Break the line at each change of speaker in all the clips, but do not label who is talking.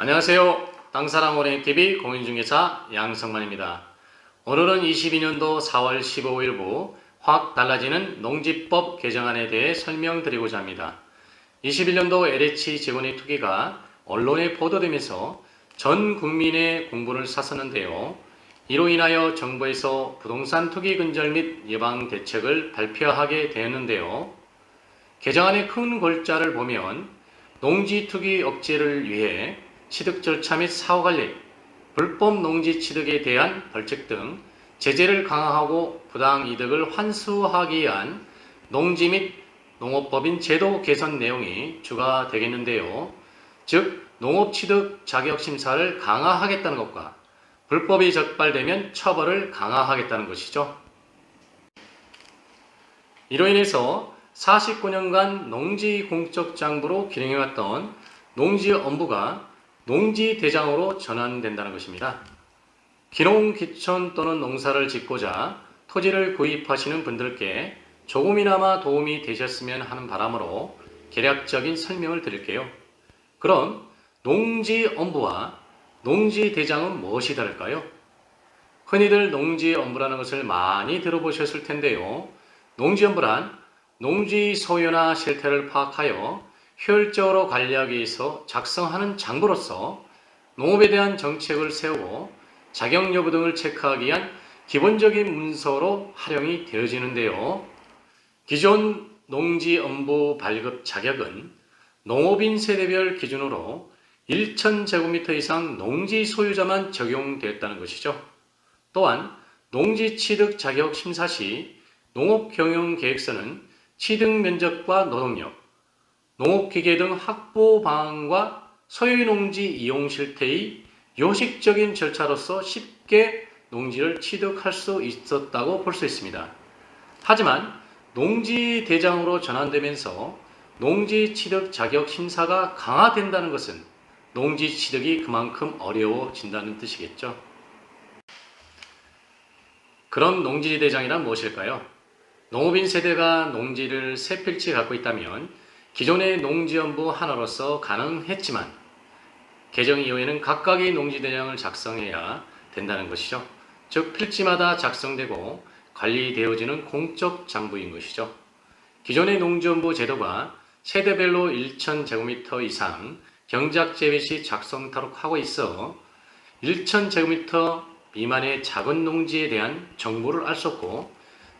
안녕하세요. 땅사랑 오랭TV 공인중개사 양성만입니다. 오늘은 22년도 4월 15일부 확 달라지는 농지법 개정안에 대해 설명드리고자 합니다. 21년도 LH 직원의 투기가 언론에 보도되면서 전 국민의 공분을 샀었는데요. 이로 인하여 정부에서 부동산 투기 근절 및 예방 대책을 발표하게 되었는데요. 개정안의 큰 골자를 보면 농지 투기 억제를 위해 취득 절차 및 사후관리, 불법 농지 취득에 대한 벌칙 등 제재를 강화하고 부당 이득을 환수하기 위한 농지 및 농업법인 제도 개선 내용이 주가 되겠는데요. 즉, 농업 취득 자격 심사를 강화하겠다는 것과 불법이 적발되면 처벌을 강화하겠다는 것이죠. 이로 인해서 49년간 농지 공적 장부로 기능해왔던 농지엄부가 농지대장으로 전환된다는 것입니다. 기농, 기촌 또는 농사를 짓고자 토지를 구입하시는 분들께 조금이나마 도움이 되셨으면 하는 바람으로 개략적인 설명을 드릴게요. 그럼 농지엄부와 농지대장은 무엇이 다를까요? 흔히들 농지엄부라는 것을 많이 들어보셨을 텐데요. 농지엄부란 농지 소유나 실태를 파악하여 효율적으로 관리하기 위해서 작성하는 장부로서 농업에 대한 정책을 세우고 자격 여부 등을 체크하기 위한 기본적인 문서로 활용이 되어지는데요. 기존 농지엄부 발급 자격은 농업인 세대별 기준으로 1,000제곱미터 이상 농지 소유자만 적용되었다는 것이죠. 또한 농지 취득 자격 심사 시 농업경영계획서는 취득 면적과 노동력, 농업기계 등 확보 방안과 소유농지 이용 실태의 요식적인 절차로서 쉽게 농지를 취득할 수 있었다고 볼 수 있습니다. 하지만 농지대장으로 전환되면서 농지 취득 자격 심사가 강화된다는 것은 농지 취득이 그만큼 어려워진다는 뜻이겠죠. 그럼 농지대장이란 무엇일까요? 농업인 세대가 농지를 세 필지 갖고 있다면 기존의 농지엄부 하나로서 가능했지만 개정 이후에는 각각의 농지대장을 작성해야 된다는 것이죠. 즉 필지마다 작성되고 관리되어지는 공적 장부인 것이죠. 기존의 농지엄부 제도가 세대별로 1,000제곱미터 이상 경작재배 시 작성토록 하고 있어 1,000제곱미터 미만의 작은 농지에 대한 정보를 알 수 없고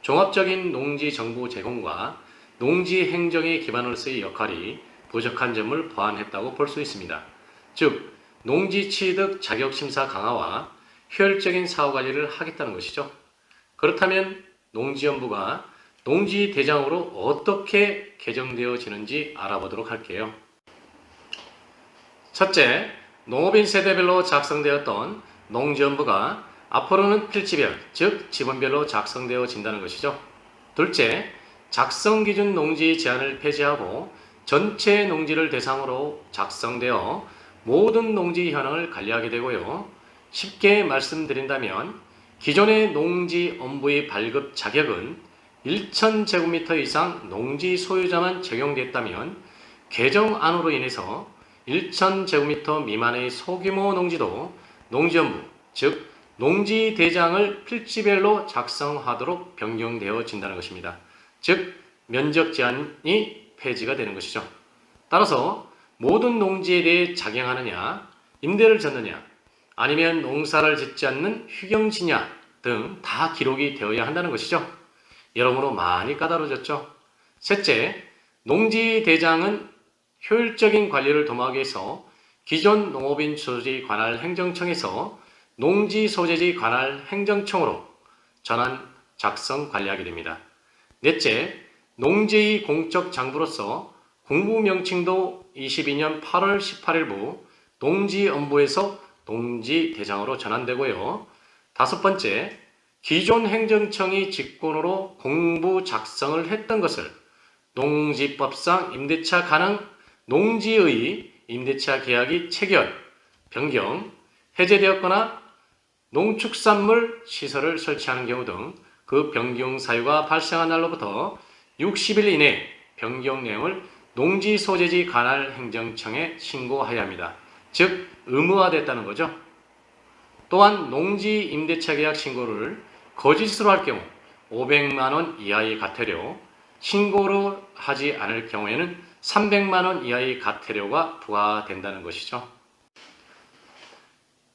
종합적인 농지 정보 제공과 농지 행정의 기반으로서의 역할이 부족한 점을 보완했다고 볼 수 있습니다. 즉, 농지 취득 자격 심사 강화와 효율적인 사후 관리를 하겠다는 것이죠. 그렇다면 농지엄부가 농지대장으로 어떻게 개정되어지는지 알아보도록 할게요. 첫째, 농업인 세대별로 작성되었던 농지엄부가 앞으로는 필지별, 즉 지번별로 작성되어진다는 것이죠. 둘째, 작성 기준 농지 제한을 폐지하고 전체 농지를 대상으로 작성되어 모든 농지 현황을 관리하게 되고요. 쉽게 말씀드린다면 기존의 농지엄부의 발급 자격은 1,000제곱미터 이상 농지 소유자만 적용됐다면 개정안으로 인해서 1,000제곱미터 미만의 소규모 농지도 농지엄부, 즉 농지대장을 필지별로 작성하도록 변경되어진다는 것입니다. 즉 면적 제한이 폐지가 되는 것이죠. 따라서 모든 농지에 대해 작용하느냐, 임대를 졌느냐, 아니면 농사를 짓지 않는 휴경지냐 등 다 기록이 되어야 한다는 것이죠. 여러모로 많이 까다로워졌죠. 셋째, 농지대장은 효율적인 관리를 도모하기 위해서 기존 농업인 소재지 관할 행정청에서 농지소재지 관할 행정청으로 전환 작성 관리하게 됩니다. 넷째, 농지의 공적 장부로서 공부 명칭도 22년 8월 18일부 농지엄부에서 농지대장으로 전환되고요. 다섯 번째, 기존 행정청이 직권으로 공부 작성을 했던 것을 농지법상 임대차 가능 농지의 임대차 계약이 체결, 변경, 해제되었거나 농축산물 시설을 설치하는 경우 등 그 변경 사유가 발생한 날로부터 60일 이내 변경 내용을 농지소재지 관할 행정청에 신고하여야 합니다. 즉 의무화됐다는 거죠. 또한 농지 임대차 계약 신고를 거짓으로 할 경우 500만 원 이하의 과태료, 신고를 하지 않을 경우에는 300만 원 이하의 과태료가 부과된다는 것이죠.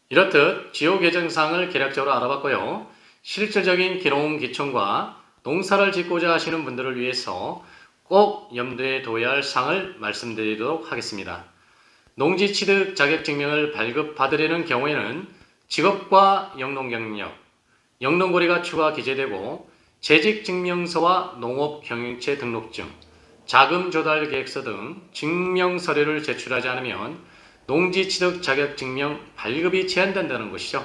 이렇듯 지요 개정사항을 개략적으로 알아봤고요. 실질적인 기농기촌과 농사를 짓고자 하시는 분들을 위해서 꼭 염두에 둬야 할 사항을 말씀드리도록 하겠습니다. 농지 취득 자격증명을 발급받으려는 경우에는 직업과 영농경력, 영농고리가 추가 기재되고 재직증명서와 농업경영체 등록증, 자금조달계획서 등 증명서류를 제출하지 않으면 농지취득 자격증명 발급이 제한된다는 것이죠.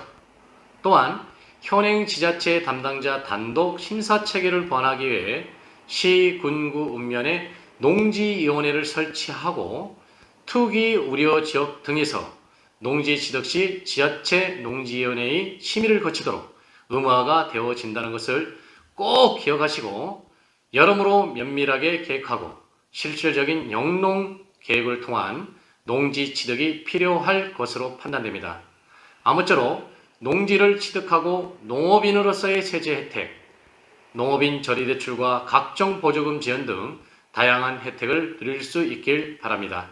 또한 현행 지자체 담당자 단독 심사체계를 보완하기 위해 시, 군구, 읍면에 농지위원회를 설치하고 투기 우려 지역 등에서 농지 취득 시 지자체 농지위원회의 심의를 거치도록 의무화가 되어진다는 것을 꼭 기억하시고 여러모로 면밀하게 계획하고 실질적인 영농 계획을 통한 농지 취득이 필요할 것으로 판단됩니다. 아무쪼록 농지를 취득하고 농업인으로서의 세제 혜택, 농업인 저리대출과 각종 보조금 지원 등 다양한 혜택을 누릴 수 있길 바랍니다.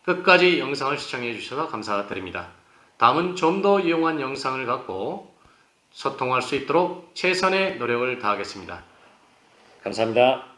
끝까지 영상을 시청해 주셔서 감사드립니다. 다음은 좀 더 유용한 영상을 갖고 소통할 수 있도록 최선의 노력을 다하겠습니다. 감사합니다.